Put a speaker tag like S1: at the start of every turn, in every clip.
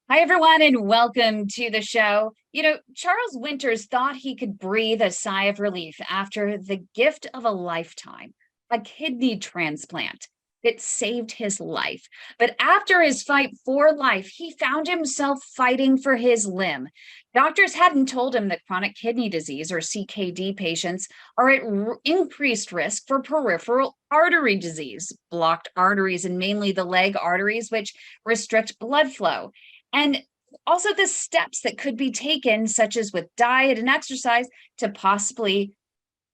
S1: Hi, everyone, and welcome to the show. Charles Winters thought he could breathe a sigh of relief after the gift of a lifetime, a kidney transplant that saved his life. But after his fight for life, he found himself fighting for his limb. Doctors hadn't told him that chronic kidney disease, or CKD patients, are at increased risk for peripheral artery disease, blocked arteries, and mainly the leg arteries, which restrict blood flow. And also the steps that could be taken, such as with diet and exercise, to possibly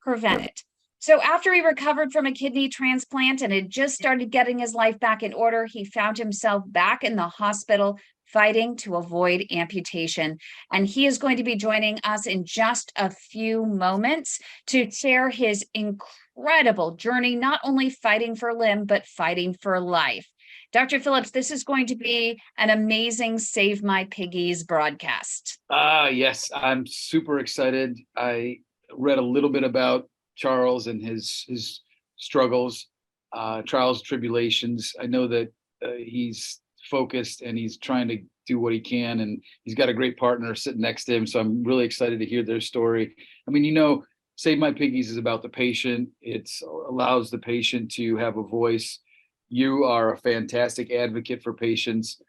S1: prevent it. So after he recovered from a kidney transplant and had just started getting his life back in order, he found himself back in the hospital fighting to avoid amputation. And he is going to be joining us in just a few moments to share his incredible journey, not only fighting for limb, but fighting for life. Dr. Phillips, this is going to be an amazing Save My Piggies broadcast.
S2: Yes, I'm super excited. I read a little bit about Charles and his struggles, trials, tribulations. I know that he's focused and he's trying to do what he can, and he's got a great partner sitting next to him. So I'm really excited to hear their story. I mean, Save My Piggies is about the patient. It allows the patient to have a voice. You are a fantastic advocate for patients.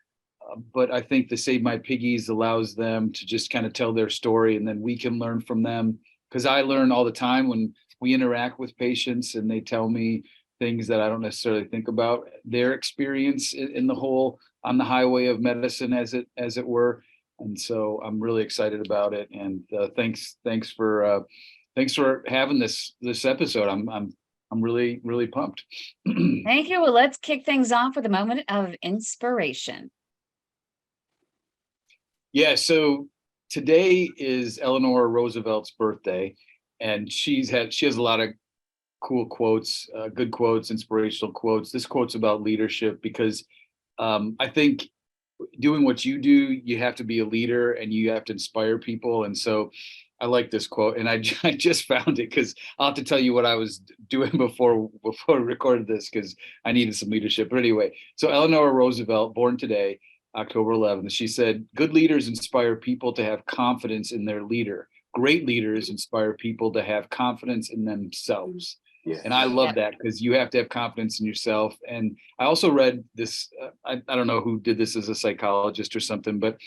S2: But I think the Save My Piggies allows them to just kind of tell their story, and then we can learn from them. Because I learn all the time when we interact with patients and they tell me things that I don't necessarily think about their experience in the whole on the highway of medicine, as it were. And so I'm really excited about it. And thanks for having this episode. I'm really pumped.
S1: Thank you. Well, let's kick things off with a moment of inspiration.
S2: Yeah, so today is Eleanor Roosevelt's birthday, and she has a lot of cool quotes, good quotes, inspirational quotes. This quote's about leadership because I think doing what you do, you have to be a leader and you have to inspire people. And so I like this quote, and I just found it because I'll have to tell you what I was doing before we recorded this because I needed some leadership. But anyway, so Eleanor Roosevelt, born today, October 11th, she said, "Good leaders inspire people to have confidence in their leader. Great leaders inspire people to have confidence in themselves." Yeah. And I love that because you have to have confidence in yourself. And I also read this, I don't know who did this as a psychologist or something, but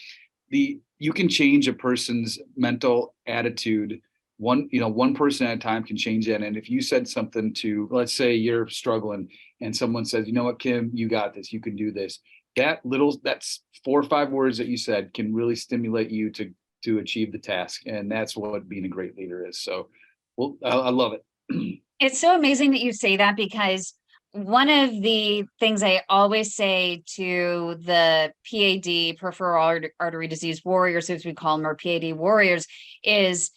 S2: you can change a person's mental attitude. One person at a time can change that. And if you said something to, let's say you're struggling and someone says, "You know what, Kym, you got this, you can do this." That's 4 or 5 words that you said can really stimulate you to achieve the task. And that's what being a great leader is. So, well, I love it.
S1: It's so amazing that you say that, because one of the things I always say to the PAD, peripheral artery disease warriors, as we call them, or PAD warriors, is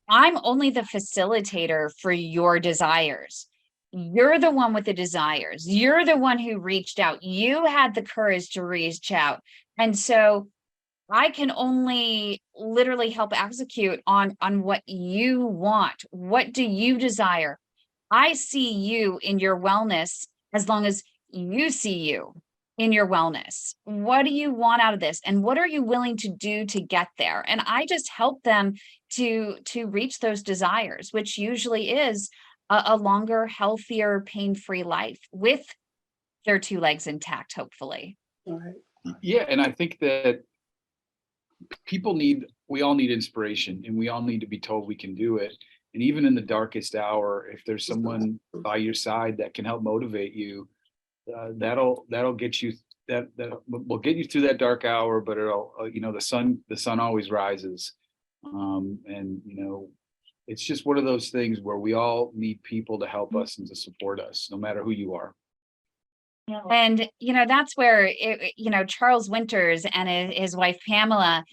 S1: I'm only the facilitator for your desires. You're the one with the desires. You're the one who reached out. You had the courage to reach out. And so I can only literally help execute on what you want. What do you desire? I see you in your wellness as long as you see you in your wellness. What do you want out of this? And what are you willing to do to get there? And I just help them to reach those desires, which usually is a longer, healthier, pain-free life with their two legs intact, hopefully.
S2: All right. Yeah, and I think that we all need inspiration, and we all need to be told we can do it. And even in the darkest hour, if there's someone by your side that can help motivate you, that'll get you that will get you through that dark hour. But it'll the sun always rises, and it's just one of those things where we all need people to help us and to support us, no matter who you are.
S1: And that's where Charles Winters and his wife Pamela,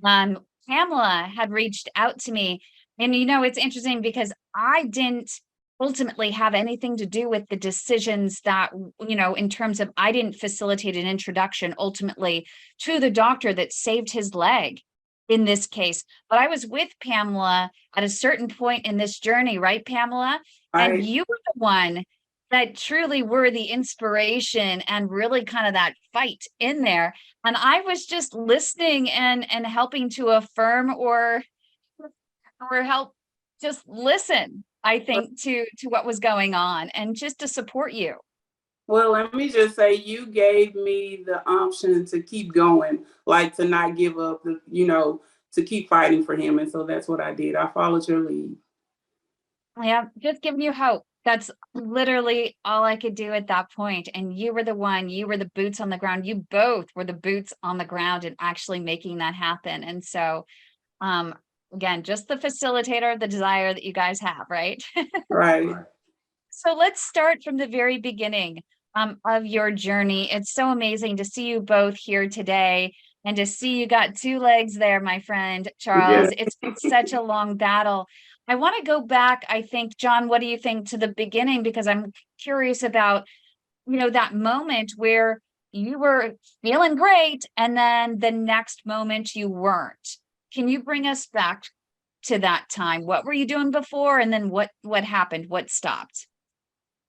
S1: Pamela had reached out to me. And it's interesting because I didn't ultimately have anything to do with the decisions that, in terms of, I didn't facilitate an introduction ultimately to the doctor that saved his leg in this case. But I was with Pamela at a certain point in this journey, right, Pamela? And you were the one that truly were the inspiration and really kind of that fight in there. And I was just listening and helping to affirm or help just listen, I think, to what was going on and just to support you.
S3: Well, let me just say, you gave me the option to keep going, like to not give up, to keep fighting for him. And so that's what I did. I followed your lead.
S1: Yeah, just giving you hope. That's literally all I could do at that point. And you were the one, you were the boots on the ground. You both were the boots on the ground and actually making that happen. And so, um, again, just the facilitator, the desire that you guys have, right?
S3: Right.
S1: So let's start from the very beginning of your journey. It's so amazing to see you both here today and to see you got two legs there, my friend Charles.
S3: Yeah.
S1: It's been such a long battle. I want to go back, I think, John, what do you think, to the beginning? Because I'm curious about, that moment where you were feeling great and then the next moment you weren't. Can you bring us back to that time? What were you doing before and then what happened? What stopped?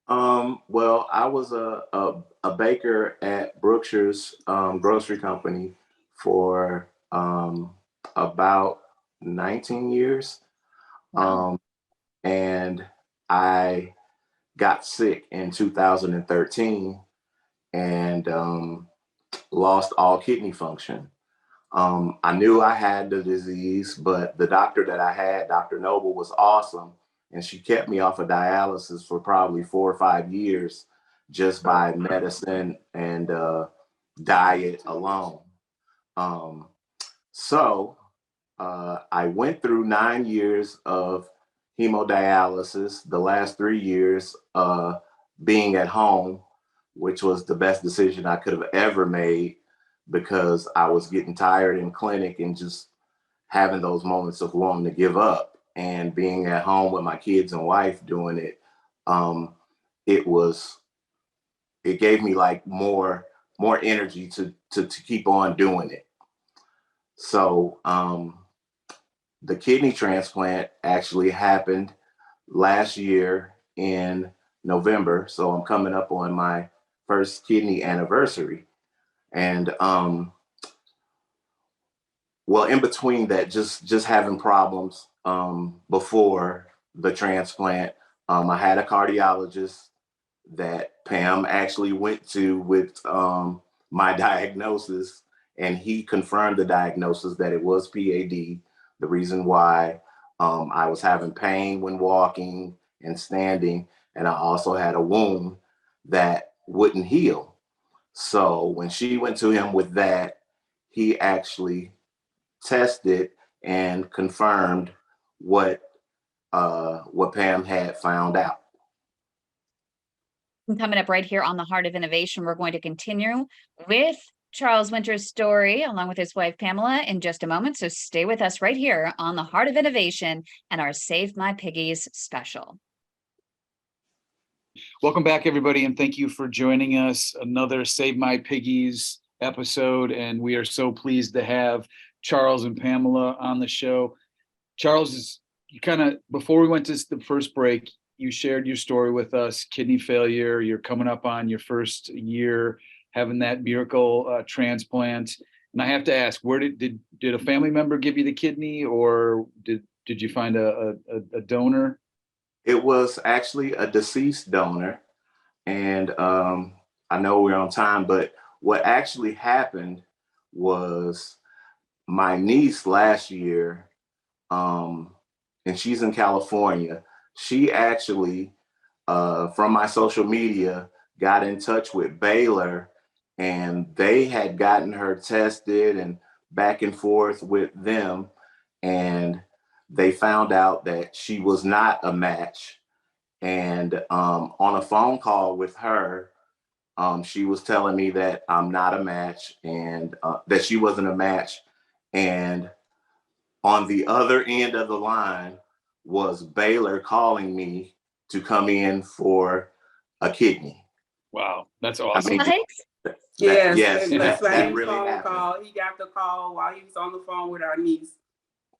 S4: Well, I was a baker at Brookshire's grocery company for about 19 years.
S1: Wow.
S4: And I got sick in 2013 and lost all kidney function. I knew I had the disease, but the doctor that I had, Dr. Noble, was awesome. And she kept me off of dialysis for probably 4 or 5 years just by medicine and diet alone. Um, so I went through 9 years of hemodialysis, the last 3 years being at home, which was the best decision I could have ever made because I was getting tired in clinic and just having those moments of wanting to give up. And being at home with my kids and wife doing it, um, it was it gave me like more energy to keep on doing it. So the kidney transplant actually happened last year in November. So I'm coming up on my first kidney anniversary. And well, in between that, just having problems before the transplant. I had a cardiologist that Pam actually went to with my diagnosis, and he confirmed the diagnosis that it was PAD. The reason why I was having pain when walking and standing, and I also had a wound that wouldn't heal. So when she went to him with that, he actually tested and confirmed what what Pam had found out.
S1: Coming up right here on the Heart of Innovation, we're going to continue with Charles Winter's story along with his wife Pamela in just a moment. So stay with us right here on the Heart of Innovation and our Save My Piggies special.
S2: Welcome back, everybody, and thank you for joining us. Another Save My Piggies episode, and we are so pleased to have Charles and Pamela on the show. Charles, you kind of, before we went to the first break, you shared your story with us, kidney failure. You're coming up on your first year having that miracle transplant. And I have to ask, where did a family member give you the kidney, or did you find a donor?
S4: It was actually a deceased donor. And I know we're on time, but what actually happened was my niece last year, and she's in California, she actually, from my social media, got in touch with Baylor, and they had gotten her tested and back and forth with them. And they found out that she was not a match. And on a phone call with her, she was telling me that I'm not a match and that she wasn't a match. And on the other end of the line was Baylor calling me to come in for a kidney.
S2: Wow, that's
S4: I
S2: awesome.
S4: mean,
S3: Yes,
S4: that
S3: same
S4: really
S3: phone
S4: happened.
S3: call. He got the call while he was on the phone with our niece.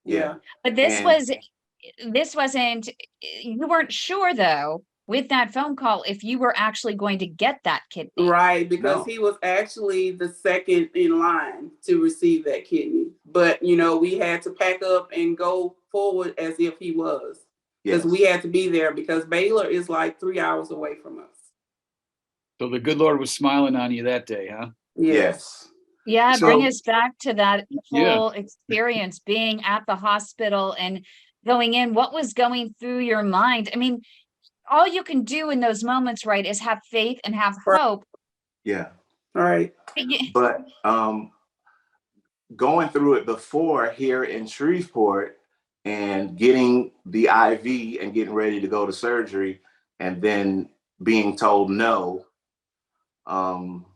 S3: Yeah.
S1: But
S4: And
S1: this wasn't, you weren't sure though with that phone call if you were actually going to get that kidney.
S3: Right, because
S4: No.
S3: he was actually the second in line to receive that kidney. But, you know, we had to pack up and go forward as if he was. Because
S4: Yes.
S3: we had to be there because Baylor is like 3 hours away from us.
S2: So the good Lord was smiling on you that day, huh?
S3: Yes.
S1: Yeah,
S2: So-
S1: bring us back to that
S2: Yeah.
S1: whole experience, being at the hospital and going in. What was going through your mind? I mean, all you can do in those moments, right, is have faith and have
S3: Right.
S1: hope.
S4: Yeah.
S3: All right.
S4: But going through it before here in Shreveport and getting the IV and getting ready to go to surgery and then being told no,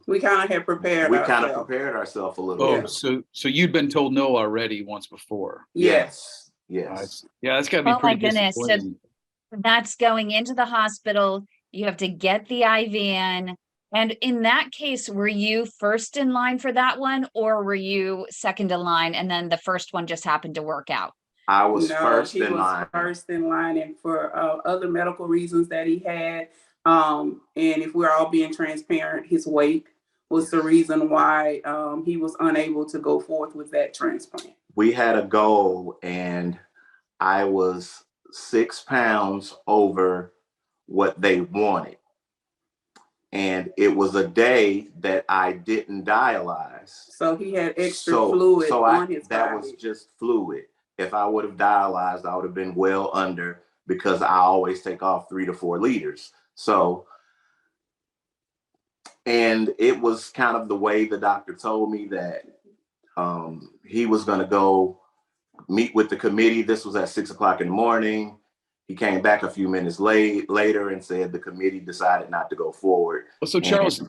S3: We kind of had prepared
S4: we kind of
S3: ourselves.
S4: prepared ourselves a little
S2: Oh,
S4: bit.
S2: so you'd been told no already once before.
S3: Yes.
S4: Yes.
S2: Yeah, that's got to be
S1: Oh my
S2: pretty
S1: goodness. So
S2: disappointing.
S1: that's going into the hospital. You have to get the IV in. And in that case, were you first in line for that one, or were you second in line and then the first one just happened to work out?
S4: I was
S3: No,
S4: first
S3: he
S4: in
S3: was
S4: line.
S3: first in line, and for other medical reasons that he had. And if we're all being transparent, his weight was the reason why he was unable to go forth with that transplant.
S4: We had a goal and I was 6 pounds over what they wanted. And it was a day that I didn't dialyze.
S3: So he had extra fluid on his
S4: that
S3: body.
S4: was just fluid. If I would have dialyzed, I would have been well under because I always take off 3 to 4 liters. So, and it was kind of the way the doctor told me that he was going to go meet with the committee. This was at 6 o'clock in the morning. He came back a few minutes later and said the committee decided not to go forward.
S2: So Charles,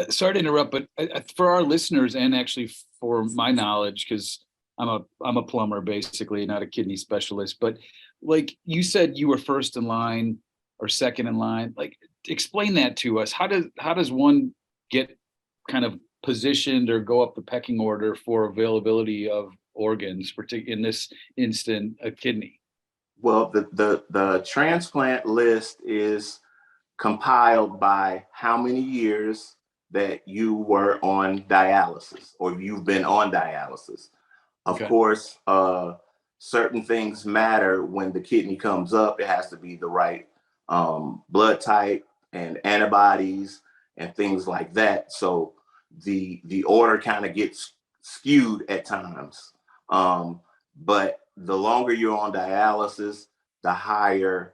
S2: sorry to interrupt, but for our listeners and actually for my knowledge, because I'm a plumber basically, not a kidney specialist, but like you said, you were first in line or second in line. Like, explain that to us. How does one get kind of positioned or go up the pecking order for availability of organs, particularly in this instant, a kidney?
S4: Well, the transplant list is compiled by how many years that you were on dialysis or you've been on dialysis. Of course, certain things matter when the kidney comes up. It has to be the right blood type and antibodies and things like that. So the order kind of gets skewed at times. But the longer you're on dialysis, the higher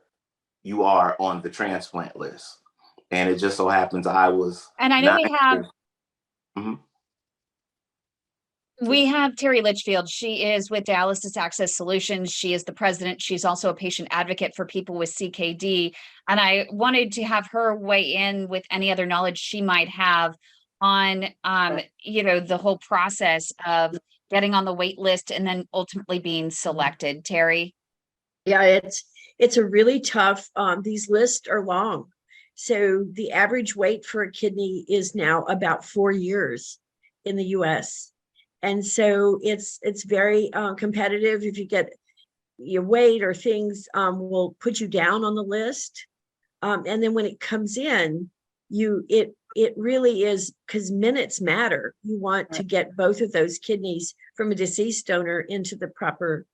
S4: you are on the transplant list. And it just so happens I was.
S1: And I know we
S4: Mhm.
S1: have Terry Litchfield. She is with Dialysis Access Solutions. She is the president. She's also a patient advocate for people with CKD. And I wanted to have her weigh in with any other knowledge she might have on, the whole process of getting on the wait list and then ultimately being selected. Terry?
S5: Yeah, it's a really tough, these lists are long. So the average wait for a kidney is now about 4 years in the US. And so it's very competitive. If you get your weight or things will put you down on the list. And then when it comes in, it really is, because minutes matter. You want to get both of those kidneys from a deceased donor into the proper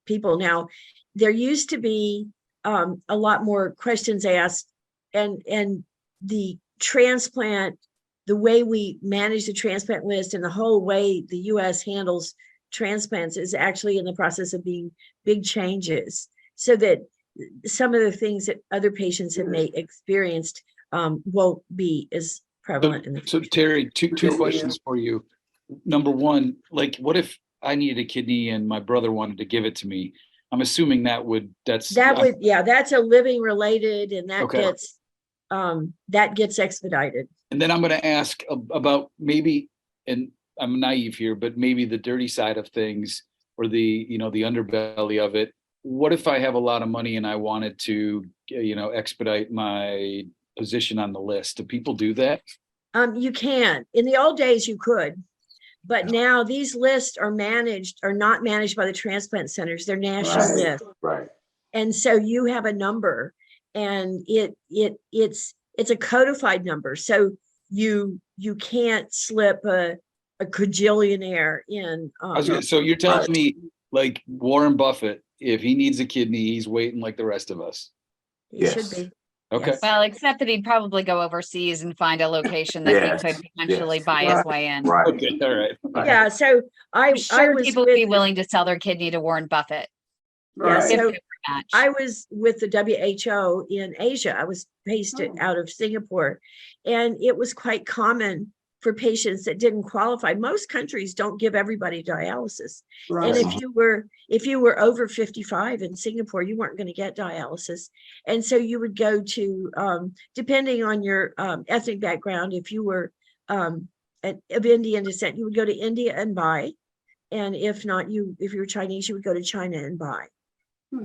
S5: people. Now, there used to be a lot more questions asked, and the transplant, the way we manage the transplant list and the whole way the US handles transplants is actually in the process of being big changes, so that some of the things that other patients have may experienced won't be as prevalent in the future.
S2: So Terry, two questions for you. Number one, like, what if I needed a kidney and my brother wanted to give it to me? I'm assuming that's
S5: a living related, and that gets expedited.
S2: And then I'm going to ask about maybe, and I'm naive here, but maybe the dirty side of things, or the underbelly of it. What if I have a lot of money and I wanted to, expedite my position on the list? Do people do that?
S5: You can. In the old days, you could. But now these lists are not managed by the transplant centers. They're national lists.
S4: Right.
S5: And so you have a number. and it's a codified number. So you can't slip a quadrillionaire in.
S2: So you're telling me, like Warren Buffett, if he needs a kidney, he's waiting like the rest of us.
S5: He should be.
S2: Okay.
S5: Yes.
S1: Well, except that he'd probably go overseas and find a location that
S4: Yes,
S1: he could potentially
S4: yes.
S1: buy his way in.
S4: Right.
S2: Okay. All right.
S5: Yeah. So
S1: I'm
S5: I
S1: sure
S5: was
S1: people would be
S5: with
S1: willing to sell their kidney to Warren Buffett.
S5: Yeah,
S3: Right.
S5: so
S1: if it were matched.
S5: I was with the WHO in Asia. I was based out of Singapore, and it was quite common for patients that didn't qualify. Most countries don't give everybody dialysis.
S3: Right.
S5: And if you were over 55 in Singapore, you weren't going to get dialysis. And so you would go to, depending on your ethnic background, if you were of Indian descent, you would go to India and buy. And if not, if you were Chinese, you would go to China and buy.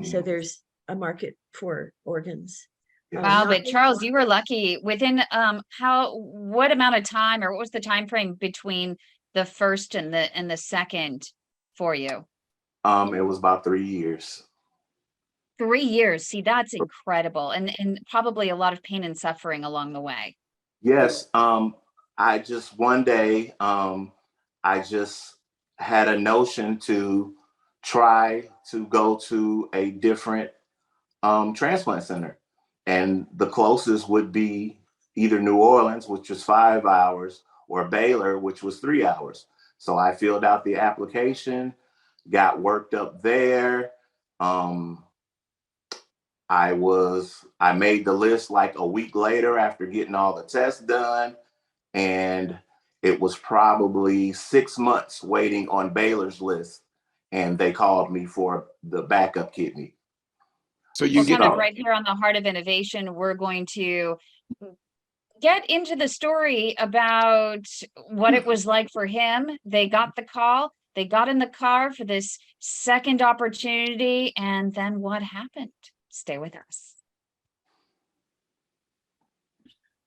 S5: So there's a market for organs.
S1: Wow, but Charles, you were lucky. Within what amount of time, or what was the time frame between the first and the second for you?
S4: It was about 3 years.
S1: 3 years. See, that's incredible, and probably a lot of pain and suffering along the way.
S4: Yes. I just one day, I just had a notion to try to go to a different transplant center, and the closest would be either New Orleans, which was 5 hours, or Baylor, which was 3 hours. So I filled out the application, got worked up there. I made the list like a week later after getting all the tests done, and it was probably 6 months waiting on Baylor's list, and they called me for the backup kidney.
S2: So you get
S1: kind of right here on the Heart of Innovation, we're going to get into the story about what it was like for him. They got the call, they got in the car for this second opportunity, and then what happened? Stay with us.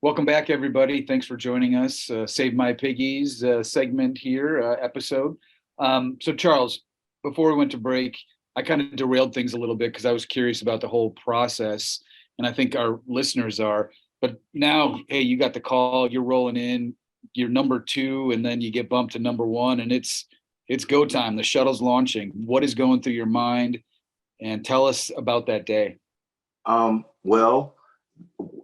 S2: Welcome back, everybody. Thanks for joining us. Save My Piggies segment here, episode. So Charles, before we went to break, I kind of derailed things a little bit because I was curious about the whole process, and I think our listeners are. But now, hey, you got the call, you're rolling in, you're number 2, and then you get bumped to number 1, and it's go time. The shuttle's launching. What is going through your mind? And tell us about that day.
S4: Well,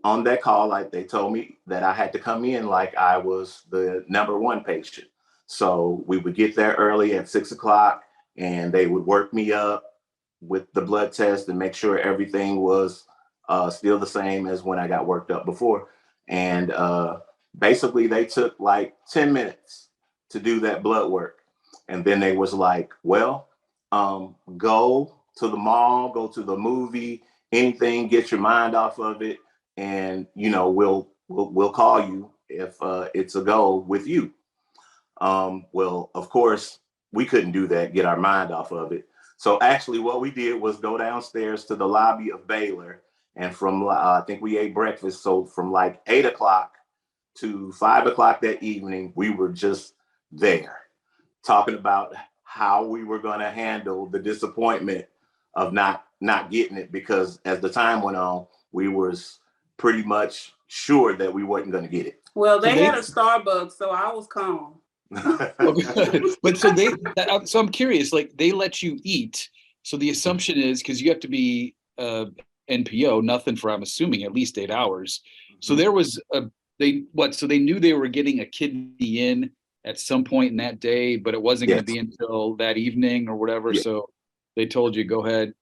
S4: on that call, they told me that I had to come in like I was the number 1 patient. So we would get there early at 6 o'clock, and they would work me up with the blood test and make sure everything was still the same as when I got worked up before. And basically they took like 10 minutes to do that blood work. And then they was like, well, go to the mall, go to the movie, anything, get your mind off of it. And, we'll call you if it's a go with you. Well, of course, we couldn't do that, get our mind off of it. So actually what we did was go downstairs to the lobby of Baylor, and from, I think we ate breakfast. So from like 8 o'clock to 5 o'clock that evening, we were just there talking about how we were going to handle the disappointment of not getting it, because as the time went on, we was pretty much sure that we wasn't going to get it.
S3: Well, they had a Starbucks, so I was calm.
S2: But so I'm curious, like they let you eat. So the assumption is, because you have to be NPO, nothing for, I'm assuming, at least 8 hours. So there was so they knew they were getting a kidney in at some point in that day, but it wasn't going to be until that evening or whatever. Yeah. So they told you, go ahead.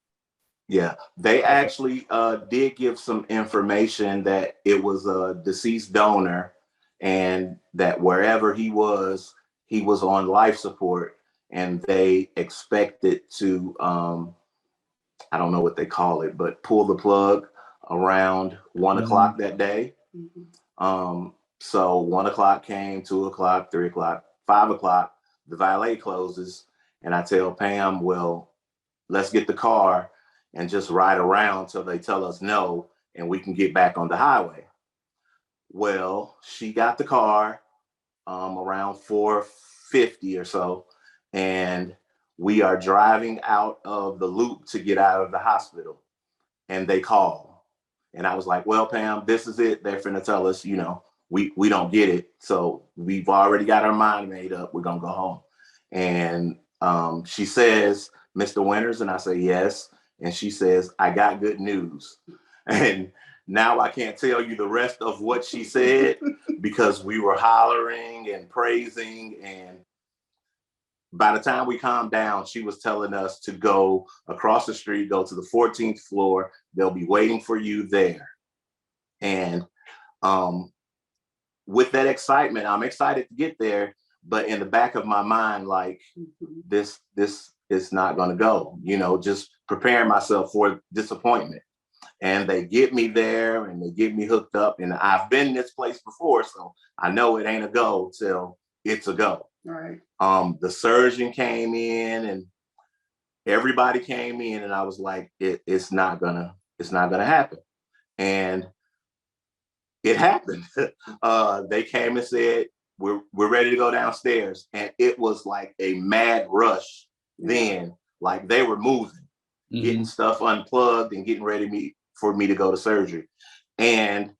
S4: Yeah, they actually did give some information that it was a deceased donor, and that wherever he was on life support, and they expected to, I don't know what they call it, but pull the plug around 1 o'clock that day. So 1 o'clock came, 2 o'clock, 3 o'clock, 5 o'clock, the valet closes, and I tell Pam, well, let's get the car and just ride around till they tell us no, and we can get back on the highway. Well, she got the car around 4:50 or so, and we are driving out of the loop to get out of the hospital, and they call. And I was like, well, Pam, this is it. They're finna tell us, you know, we don't get it. So we've already got our mind made up. We're gonna go home. And she says, Mr. Winters, and I say, yes. And she says, I got good news. And now I can't tell you the rest of what she said because we were hollering and praising. And by the time we calmed down, she was telling us to go across the street, go to the 14th floor. They'll be waiting for you there. And with that excitement, I'm excited to get there. But in the back of my mind, like, this is not going to go, you know, just preparing myself for disappointment. And they get me there and they get me hooked up. And I've been in this place before, so I know it ain't a go till it's a go.
S3: Right.
S4: The surgeon came in and everybody came in, and I was like, it's not gonna happen. And it happened. They came and said, we're ready to go downstairs. And it was like a mad rush then, like they were moving, getting stuff unplugged and getting ready for me to go to surgery. And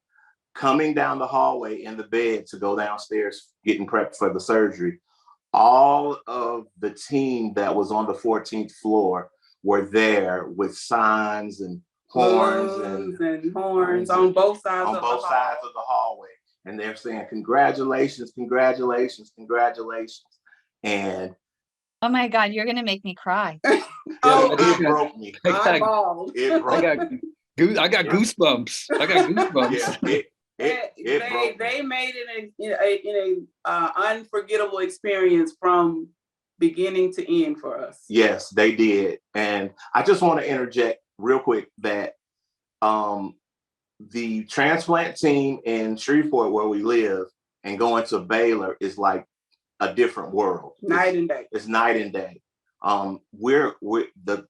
S4: coming down the hallway in the bed to go downstairs, getting prepped for the surgery, all of the team that was on the 14th floor were there with signs and horns
S3: and horns on both sides
S4: of the hallway. And they're saying, congratulations, congratulations, congratulations. And
S1: oh my God, you're gonna make me cry.
S3: Oh,
S4: it broke me.
S2: I got goosebumps. I got goosebumps.
S4: Yeah,
S3: they made it in a unforgettable experience from beginning to end for us.
S4: Yes, they did. And I just want to interject real quick that the transplant team in Shreveport, where we live, and going to Baylor is like a different world.
S3: Night and day.
S4: It's night and day. We're the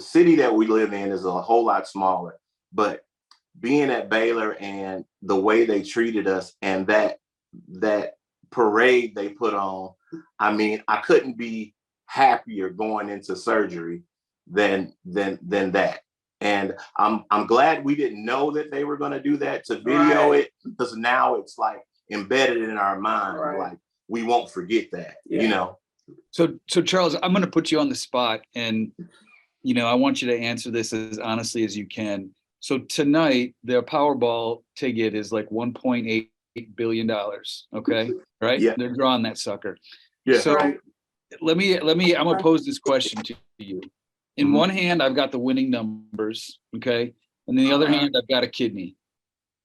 S4: city that we live in is a whole lot smaller, but being at Baylor and the way they treated us and that parade they put on, I mean, I couldn't be happier going into surgery than that. And I'm glad we didn't know that they were going to do that to video it, because now it's like embedded in our mind. Like, we won't forget that, you know?
S2: So Charles, I'm going to put you on the spot, and, you know, I want you to answer this as honestly as you can. So tonight, their Powerball ticket is like $1.8 billion. Okay. Right.
S4: Yeah.
S2: They're drawing that sucker.
S4: Yeah.
S2: So let me, I'm going to pose this question to you. In one hand, I've got the winning numbers. Okay. And in the other hand, I've got a kidney.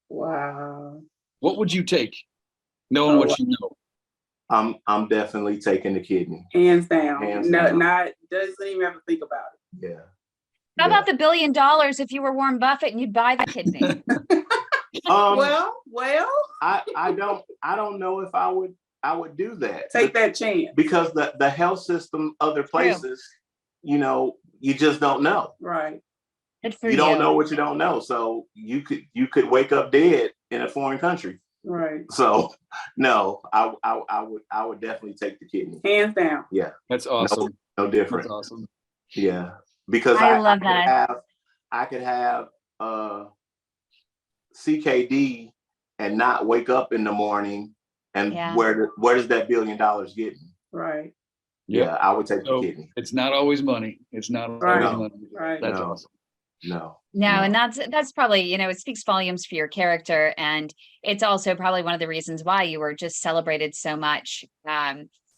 S3: Wow.
S2: What would you take, knowing what you know?
S4: I'm definitely taking the kidney.
S3: Hands down.
S4: Hands down.
S3: Not doesn't even have to think about it.
S4: Yeah.
S1: How about the $1 billion if you were Warren Buffett and you'd buy the kidney?
S3: Well,
S4: I don't know if I would do that.
S3: Take that chance.
S4: Because the health system other places, you know, you just don't know.
S3: Right.
S4: You don't know what you don't know. So you could wake up dead in a foreign country.
S3: Right.
S4: So no, I would definitely take the kidney.
S3: Hands down.
S4: Yeah.
S2: That's awesome.
S4: No different.
S2: That's awesome.
S4: Yeah. Because
S1: I love that.
S4: I could have CKD and not wake up in the morning, and where does that $1 billion get me?
S3: Right.
S4: Yeah, I would take the kidney.
S2: It's not always money. It's not always money.
S3: Right.
S2: That's awesome.
S1: No, and that's probably, you know, it speaks volumes for your character, and it's also probably one of the reasons why you were just celebrated so much,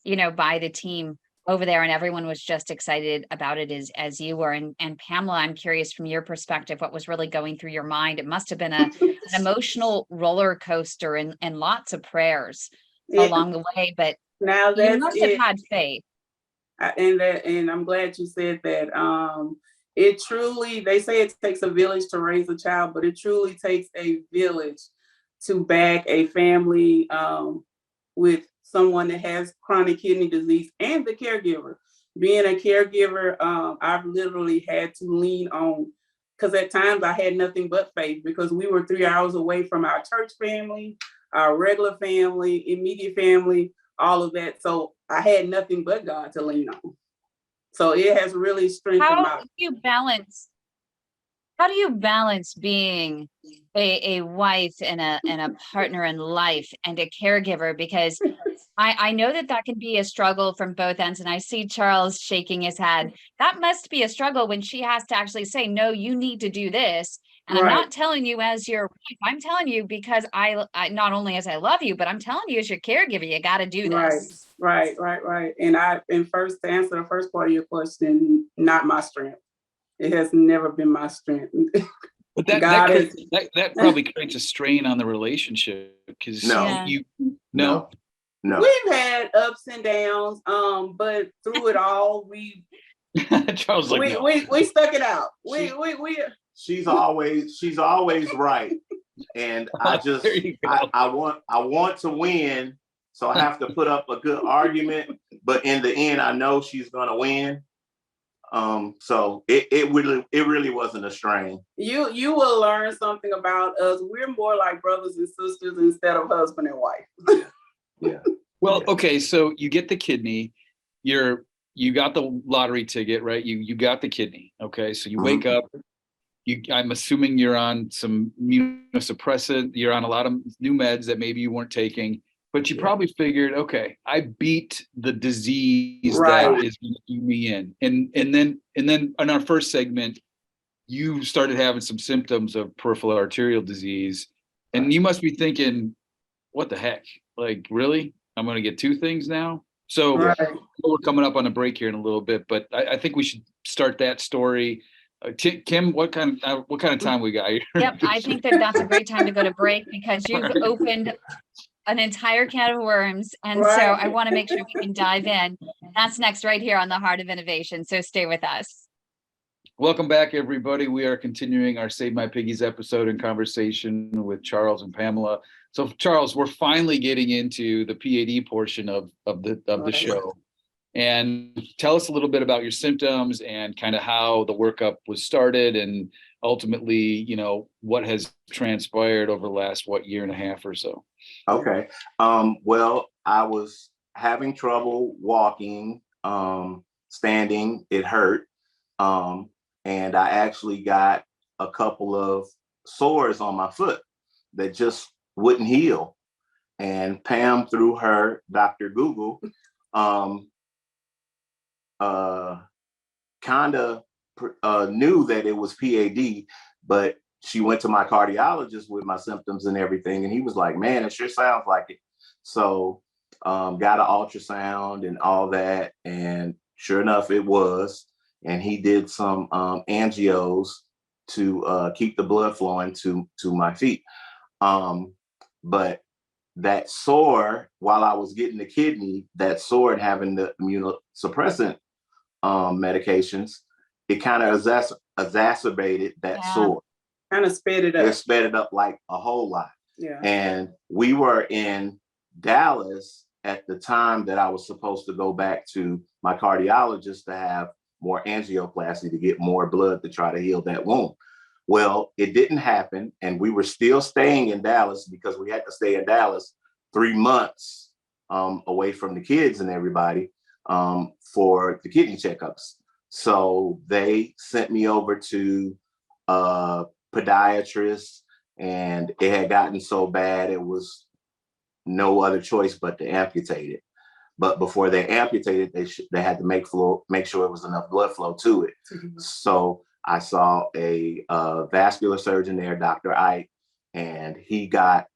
S1: you know, by the team over there, and everyone was just excited about it as you were. And Pamela, I'm curious from your perspective, what was really going through your mind? It must have been an emotional roller coaster and lots of prayers along the way, but
S3: now
S1: you must have had faith.
S3: And I'm glad you said that. It truly, they say it takes a village to raise a child, but it truly takes a village to back a family with someone that has chronic kidney disease and the caregiver. Being a caregiver, I've literally had to lean on, because at times I had nothing but faith, because we were 3 hours away from our church family, our regular family, immediate family, all of that. So I had nothing but God to lean on. So it has really strengthened
S1: How do you balance? How do you balance being a wife and a partner in life and a caregiver? Because I know that that can be a struggle from both ends. And I see Charles shaking his head. That must be a struggle when she has to actually say, no, you need to do this. And I'm
S3: Right.
S1: not telling you as your wife, I'm telling you because I not only as I love you, but I'm telling you as your caregiver, you got to do
S3: Right,
S1: this.
S3: right. And first, to answer the first part of your question, not my strength. It has never been my strength.
S2: But that
S3: God
S2: creates,
S3: is,
S2: that probably creates a strain on the relationship because
S4: No.
S1: Yeah.
S2: you
S4: No. No.
S3: we've had ups and downs, but through it all, we
S2: Charles like no.
S3: we stuck it out.
S4: She-
S3: We
S4: She's always right. And I
S2: There
S4: just
S2: you go.
S4: I want to win. So I have to put up a good argument. But in the end, I know she's gonna win. So it really wasn't a strain.
S3: you will learn something about us. We're more like brothers and sisters instead of husband and wife.
S4: Yeah.
S2: Well, okay, so you get the kidney, you got the lottery ticket, right? You got the kidney. Okay, so you wake up. I'm assuming you're on some immunosuppressant. You're on a lot of new meds that maybe you weren't taking, but you probably figured, okay, I beat the disease
S3: Right.
S2: that is going to do me in. And then in our first segment, you started having some symptoms of peripheral arterial disease, and you must be thinking, what the heck? Like, really? I'm going to get two things now? So
S3: Right.
S2: we're coming up on a break here in a little bit, but I think we should start that story. Kym, what kind of time we got here?
S1: Yep. I think that that's a great time to go to break because you've opened an entire can of worms. And so
S3: Right.
S1: I want to make sure we can dive in. That's next right here on the Heart of Innovation. So stay with us.
S2: Welcome back, everybody. We are continuing our Save My Piggies episode in conversation with Charles and Pamela. So, Charles, we're finally getting into the PAD portion of the
S3: Right.
S2: show. And tell us a little bit about your symptoms and kind of how the workup was started and ultimately, what has transpired over the last, year and a half or so.
S4: Okay. Well, I was having trouble walking, standing. It hurt. And I actually got a couple of sores on my foot that just wouldn't heal. And Pam, through her Dr. Google, kind of knew that it was PAD, but she went to my cardiologist with my symptoms and everything, and he was like, "Man, it sure sounds like it." So got an ultrasound and all that, and sure enough, it was. And he did some angios to keep the blood flowing to my feet. But that sore, while I was getting the kidney, that sore and having the immunosuppressant medications, it kind of exacerbated that sore.
S3: Kind of sped it up.
S4: It sped it up like a whole lot.
S3: Yeah.
S4: And we were in Dallas at the time that I was supposed to go back to my cardiologist to have more angioplasty to get more blood to try to heal that wound. Well, it didn't happen. And we were still staying in Dallas because we had to stay in Dallas 3 months away from the kids and everybody for the kidney checkups. So they sent me over to a podiatrist, and it had gotten so bad, it was no other choice but to amputate it. But before they amputated, they had to make sure it was enough blood flow to it. Mm-hmm. So I saw a vascular surgeon there, Dr. Ike, and he got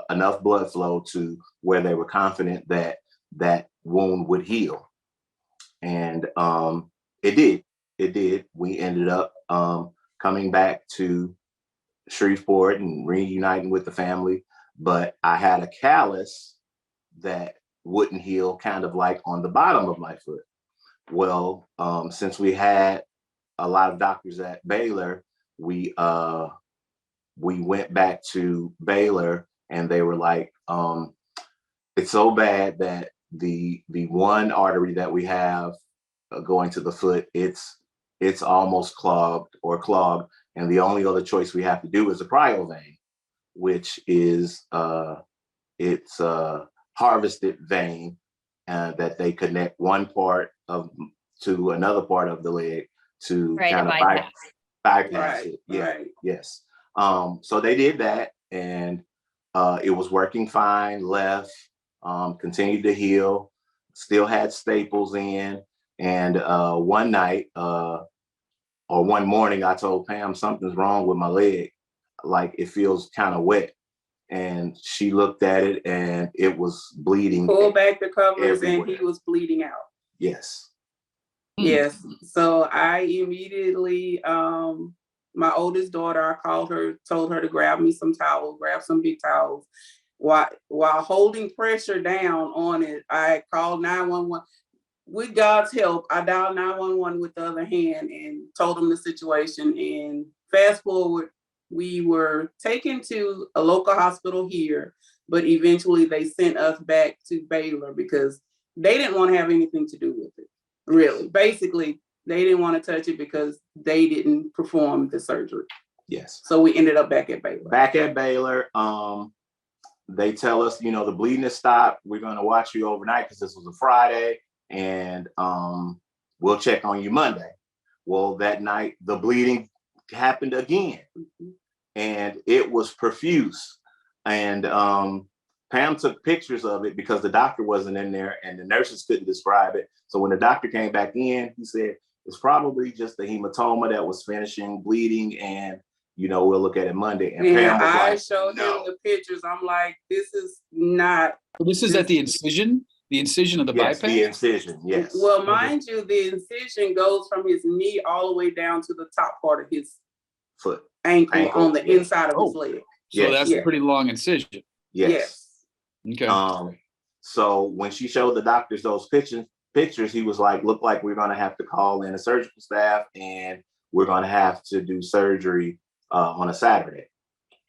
S4: enough blood flow to where they were confident that that wound would heal. And it did. We ended up coming back to Shreveport and reuniting with the family. But I had a callus that wouldn't heal, kind of like on the bottom of my foot. Well, since we had a lot of doctors at Baylor, we went back to Baylor, and they were like, it's so bad that the one artery that we have going to the foot, it's almost clogged, and the only other choice we have to do is a cryo vein, which is it's a harvested vein that they connect one part of to another part of the leg to
S1: Right,
S4: kind of bypass it. Yeah,
S3: right.
S4: yes. So they did that, and it was working fine. Left, continued to heal. Still had staples in, and one night or one morning, I told Pam something's wrong with my leg. Like it feels kind of wet, and she looked at it, and it was bleeding.
S3: Pull back the covers,
S4: everywhere.
S3: and he was bleeding out.
S4: Yes.
S3: Yes. So I immediately, my oldest daughter, I called her, told her to grab me some towels, grab some big towels. While holding pressure down on it, I called 911. With God's help, I dialed 911 with the other hand and told them the situation. And fast forward, we were taken to a local hospital here, but eventually they sent us back to Baylor because they didn't want to have anything to do with it. Really, basically, they didn't want to touch it because they didn't perform the surgery.
S4: Yes.
S3: So we ended up back at Baylor.
S4: Back at Baylor, they tell us, the bleeding has stopped. We're going to watch you overnight because this was a Friday, and we'll check on you Monday. Well, that night, the bleeding happened again, and it was profuse. And Pam took pictures of it because the doctor wasn't in there and the nurses couldn't describe it. So when the doctor came back in, he said, it's probably just the hematoma that was finishing bleeding, and we'll look at it Monday. And Pam was
S3: I
S4: like,
S3: showed him the pictures. I'm like, this is not.
S2: So this is at the incision of the bypass?
S4: The incision, yes.
S3: Well, mind you, the incision goes from his knee all the way down to the top part of his
S4: foot,
S3: ankle on the inside of his leg.
S2: So that's a pretty long incision.
S4: Yes.
S2: Okay.
S4: So when she showed the doctors those pictures, he was like, look like we're going to have to call in a surgical staff, and we're going to have to do surgery on a Saturday.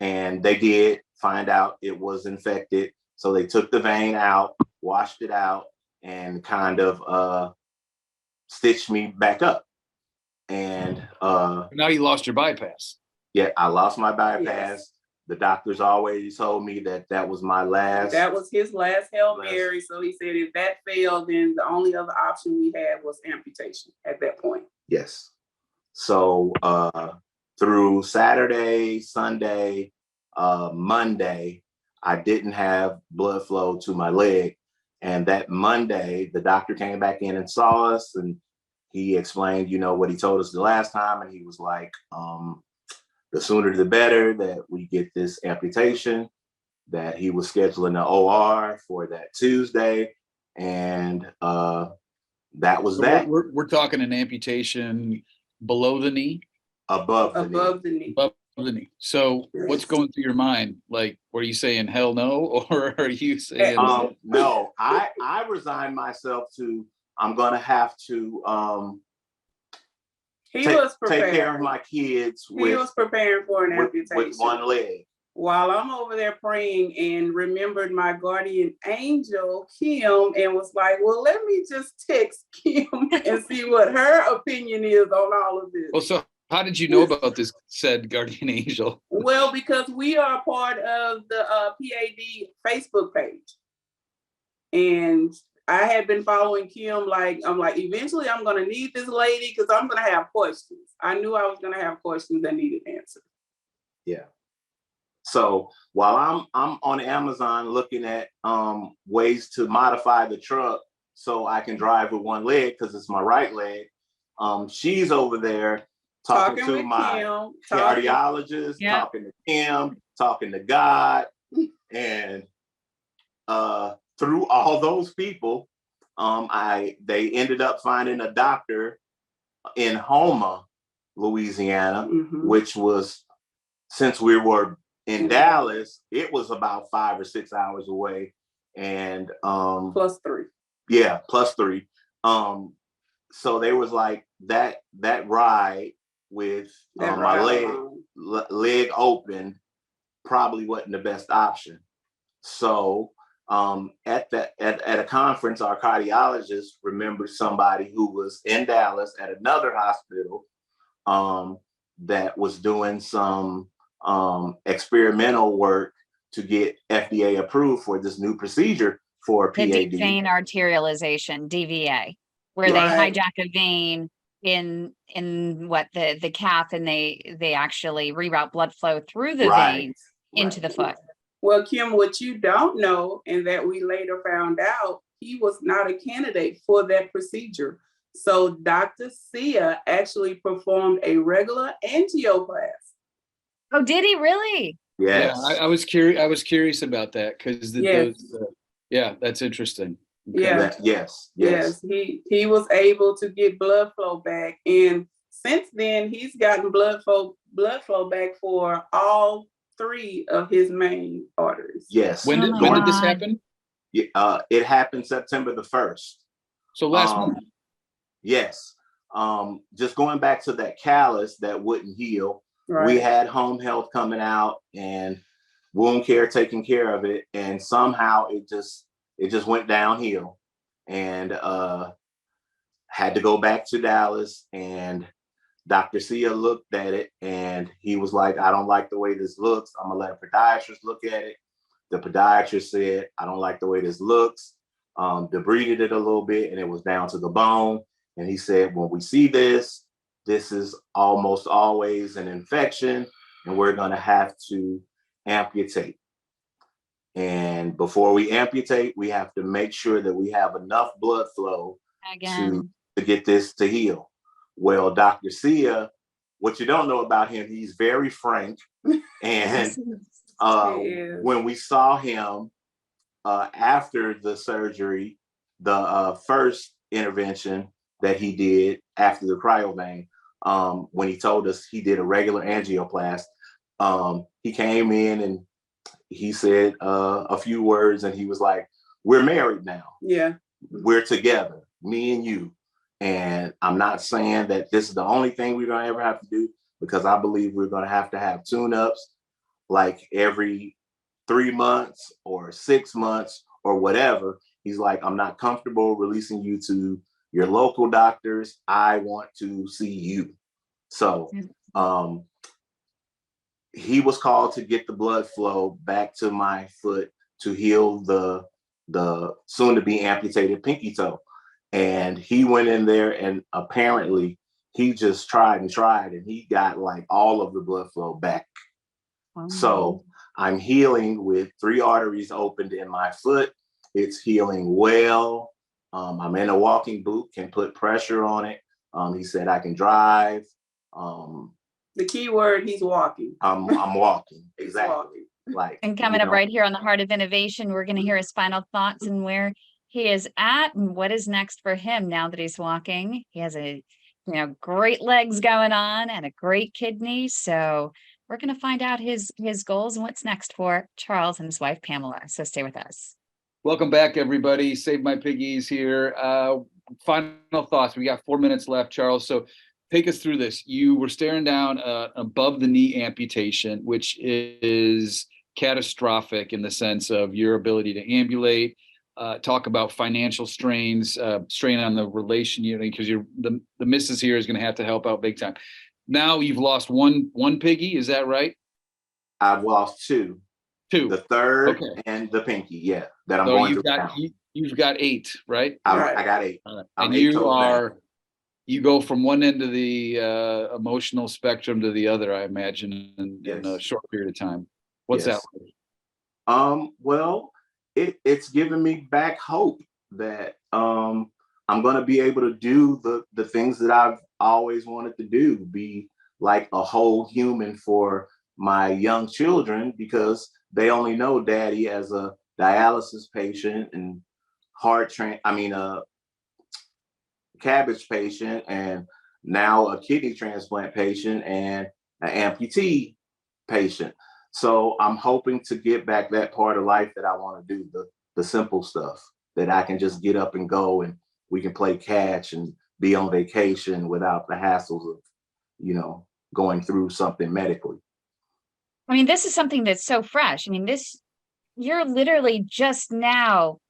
S4: And they did find out it was infected. So they took the vein out, washed it out, and kind of stitched me back up. And
S2: now you lost your bypass.
S4: Yeah, I lost my bypass.
S3: Yes.
S4: The doctors always told me that was my last.
S3: That was his last Hail Mary. So he said if that failed, then the only other option we had was amputation at that point.
S4: Yes. So through Saturday, Sunday, Monday, I didn't have blood flow to my leg. And that Monday, the doctor came back in and saw us, and he explained, what he told us the last time. And he was like, the sooner the better that we get this amputation, that he was scheduling the OR for that Tuesday. And that was that.
S2: We're talking an amputation below the knee?
S4: Above the
S3: knee.
S2: Above the knee. So what's going through your mind? Like, were you saying hell no? Or are you saying
S4: no? I resigned myself to, I'm gonna have to take care of my kids.
S3: He was preparing for an amputation
S4: with one leg.
S3: While I'm over there praying, and remembered my guardian angel, Kym, and was like, well, let me just text Kym and see what her opinion is on all of this.
S2: Well, so how did you know about this said guardian angel?
S3: Well, because we are part of the PAD Facebook page. And I had been following Kym, I'm like, eventually I'm going to need this lady because I'm going to have questions. I knew I was going to have questions that needed answered.
S4: Yeah. So while I'm on Amazon looking at ways to modify the truck so I can drive with one leg because it's my right leg, she's over there talking to my cardiologist, talking to Kym, talking to God, and through all those people, they ended up finding a doctor in Houma, Louisiana, which was, since we were in Dallas, it was about 5 or 6 hours away, and
S3: +3.
S4: Yeah, +3. So they was like that ride with my leg open probably wasn't the best option. So at a conference, our cardiologist remembered somebody who was in Dallas at another hospital that was doing some experimental work to get FDA approved for this new procedure for PAD.
S1: The deep vein arterialization, DVA, where they hijack a vein, in what the calf, and they actually reroute blood flow through the
S4: Right.
S1: veins into the foot.
S3: Well, Kym, what you don't know, and that we later found out, he was not a candidate for that procedure. So Dr. Sia actually performed a regular angioplasty.
S1: Oh, did he really?
S4: Yes.
S2: Yeah, I was curious. I was curious about that because
S3: Yes.
S2: yeah, that's interesting.
S3: Yeah.
S4: Yes.
S3: Yes, he was able to get blood flow back, and since then he's gotten blood flow back for all 3 of his main arteries.
S4: Yes.
S2: When
S1: Oh
S2: did
S1: my
S2: when did this
S1: God.
S2: happen?
S4: It happened September the 1st.
S2: So last month.
S4: Yes. Just going back to that callus that wouldn't heal.
S3: Right.
S4: We had home health coming out and wound care taking care of it, and somehow it just went downhill, and had to go back to Dallas, and Dr. Sia looked at it and he was like, I don't like the way this looks. I'm gonna let a podiatrist look at it. The podiatrist said, I don't like the way this looks. Debrided it a little bit and it was down to the bone. And he said, when we see this is almost always an infection and we're gonna have to amputate. And before we amputate, we have to make sure that we have enough blood flow
S1: Again.
S4: to get this to heal. Well, Dr. Sia, what you don't know about him, he's very frank. And when we saw him after the surgery, the first intervention that he did after the cryovein, when he told us he did a regular angioplast, he came in and he said a few words and he was like, we're married now.
S3: Yeah.
S4: We're together, me and you. And I'm not saying that this is the only thing we're gonna ever have to do, because I believe we're gonna have tune-ups like every 3 months or 6 months or whatever. He's like, I'm not comfortable releasing you to your local doctors. I want to see you. So he was called to get the blood flow back to my foot to heal the soon to be amputated pinky toe. And he went in there and apparently he just tried and he got like all of the blood flow back.
S1: Wow.
S4: So I'm healing with 3 arteries opened in my foot. It's healing well. I'm in a walking boot, can put pressure on it. He said I can drive.
S3: The key word, he's walking.
S4: I'm walking. Exactly. Like,
S1: And coming up right here on the Heart of Innovation, we're going to hear his final thoughts and where he is at and what is next for him now that he's walking. He has great legs going on and a great kidney. So we're going to find out his goals and what's next for Charles and his wife, Pamela. So stay with us.
S2: Welcome back, everybody. Save My Piggies here. Final thoughts. We got 4 minutes left, Charles. So take us through this. You were staring down above the knee amputation, which is catastrophic in the sense of your ability to ambulate. Talk about financial strain on the relation unit, because the missus here is going to have to help out big time. Now you've lost one piggy, is that right?
S4: I've lost 2. The third and the pinky, yeah. That I'm going to.
S2: You've got 8, right?
S4: I got 8.
S2: And you go from one end of the emotional spectrum to the other, I imagine, in a short period of time. What's that like?
S4: Well, it's given me back hope that I'm going to be able to do the things that I've always wanted to do, be like a whole human for my young children, because they only know daddy as a dialysis patient and cabbage patient, and now a kidney transplant patient and an amputee patient. So I'm hoping to get back that part of life that I want to do, the simple stuff that I can just get up and go and we can play catch and be on vacation without the hassles of, going through something medically.
S1: I mean, this is something that's so fresh. I mean, you're literally just now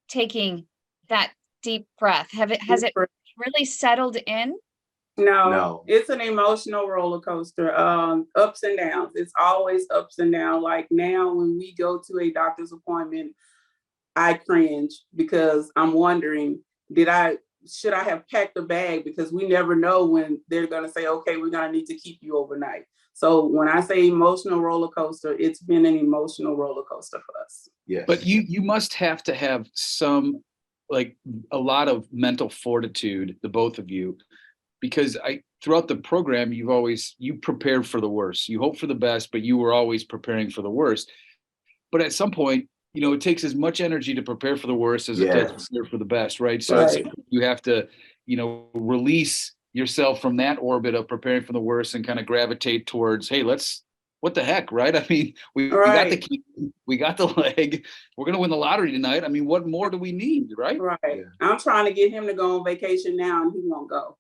S1: taking that deep breath. Has it really settled in?
S3: No, it's an emotional roller coaster. Ups and downs. It's always ups and downs. Like now, when we go to a doctor's appointment, I cringe because I'm wondering, did I should I have packed a bag? Because we never know when they're going to say, okay, we're going to need to keep you overnight. So when I say emotional roller coaster, it's been an emotional roller coaster for us.
S4: Yes.
S2: But you must have to have some, like, a lot of mental fortitude, the both of you, because throughout the program, you prepared for the worst. You hope for the best, but you were always preparing for the worst. But at some point, it takes as much energy to prepare for the worst as it does to prepare for the best, right? So
S3: Right.
S2: you have to, release yourself from that orbit of preparing for the worst and kind of gravitate towards, hey, what the heck, right? I mean, we got the key, we got the leg, we're going to win the lottery tonight. I mean, what more do we need, right?
S3: Right.
S4: Yeah.
S3: I'm trying to get him to go on vacation now, and he won't go.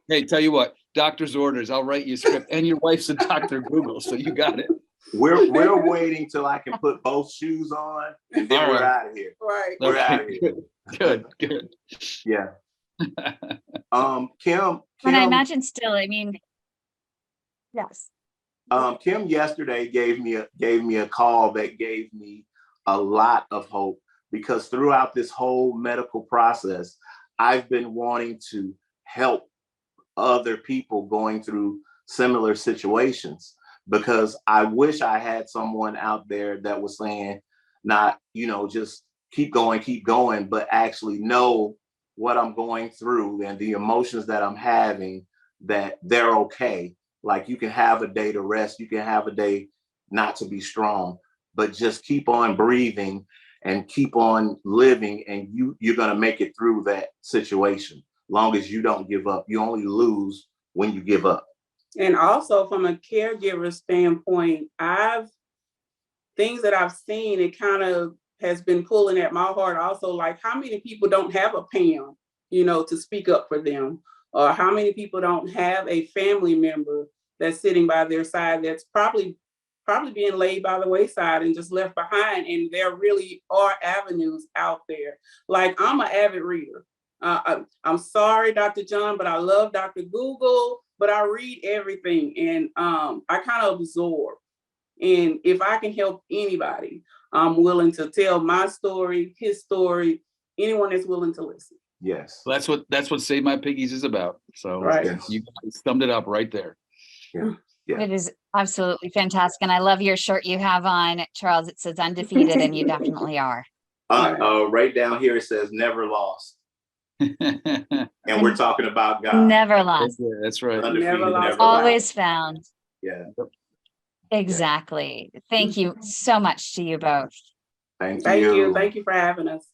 S2: Hey, tell you what, doctor's orders. I'll write you a script, and your wife's a Dr. Google, so you got it.
S4: We're waiting till I can put both shoes on, and then we're out of here.
S3: Right.
S4: We're out of here.
S2: Good.
S4: Yeah. Kym.
S1: And I imagine still, I mean, yes.
S4: Kym yesterday gave me a call that gave me a lot of hope, because throughout this whole medical process, I've been wanting to help other people going through similar situations, because I wish I had someone out there that was saying, not, just keep going, but actually know what I'm going through and the emotions that I'm having, that they're okay. Like, you can have a day to rest, you can have a day not to be strong, but just keep on breathing and keep on living, and you're going to make it through that situation. Long as you don't give up. You only lose when you give up.
S3: And also from a caregiver standpoint, things that I've seen, it kind of has been pulling at my heart also, like how many people don't have a Pam, to speak up for them, or how many people don't have a family member that's sitting by their side that's probably being laid by the wayside and just left behind. And there really are avenues out there. Like, I'm an avid reader. I'm sorry, Dr. John, but I love Dr. Google, but I read everything, and I kind of absorb. And if I can help anybody, I'm willing to tell my story, his story, anyone that's willing to listen.
S4: Yes.
S2: Well, that's what Save My Piggies is about. So
S3: Right.
S2: You summed it up right there.
S4: Yeah. Yeah.
S1: It is absolutely fantastic. And I love your shirt you have on, Charles. It says undefeated, and you definitely are.
S4: Right down here it says never lost. And we're talking about God.
S1: Never lost.
S2: Yeah, that's right.
S3: Never lost.
S1: Always found.
S4: Yeah.
S1: Exactly. Thank you so much to you both.
S4: Thank
S3: Thank
S4: you.
S3: you. Thank you for having us.